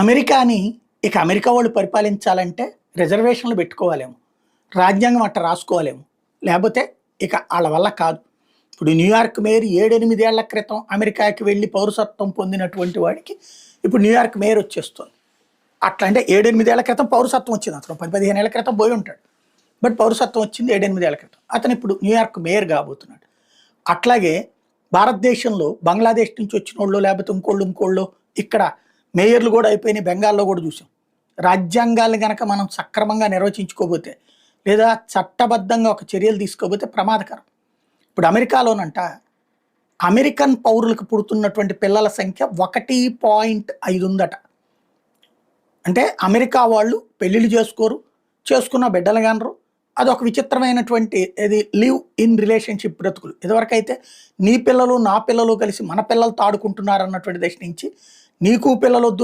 అమెరికాని ఇక అమెరికా వాళ్ళు పరిపాలించాలంటే రిజర్వేషన్లు పెట్టుకోవాలేమో. రాజ్యాంగం అట్ట రాసుకోవాలేమో. లేపోతే ఇక ఆళ్ళ వల్ల కాదు. ఇప్పుడు న్యూయార్క్ మేయర్ 7, 8 ఏళ్ల క్రితం అమెరికాకి వెళ్లి పౌరసత్వం పొందినటువంటి వాడికి ఇప్పుడు న్యూయార్క్ మేయర్ వచ్చేస్తుంది. అట్లా అంటే 7, 8 ఏళ్ల క్రితం పౌరసత్వం వచ్చింది. అతను 10, 15 ఏళ్ల క్రితం పోయి ఉంటాడు. బట్ పౌరసత్వం వచ్చింది 7, 8 ఏళ్ల క్రితం. అతను ఇప్పుడు న్యూయార్క్ మేయర్ కాబోతున్నాడు. అట్లాగే భారతదేశంలో బంగ్లాదేశ్ నుంచి వచ్చినోళ్ళు లేకపోతే ఇంకోళ్ళు ఇక్కడ మేయర్లు కూడా అయిపోయినాయి. బెంగాల్లో కూడా చూసాం. రాజ్యాంగాల్ని గనక మనం సక్రమంగా నిర్వచించుకోకపోతే లేదా చట్టబద్ధంగా ఒక చర్యలు తీసుకోకపోతే ప్రమాదకరం. ఇప్పుడు అమెరికాలోనంట అమెరికన్ పౌరులకు పుడుతున్నటువంటి పిల్లల సంఖ్య 1.5 ఉందట. అంటే అమెరికా వాళ్ళు పెళ్ళిళ్ళు చేసుకోరు, చేసుకున్న బిడ్డలు కానరు. అదొక విచిత్రమైనటువంటి ఇది లివ్ ఇన్ రిలేషన్షిప్ బ్రతుకులు. ఇదివరకైతే నీ పిల్లలు నా పిల్లలు కలిసి మన పిల్లలతో ఆడుకుంటున్నారు అన్నటువంటి దశ నుంచి నీకు పిల్లలు వద్దు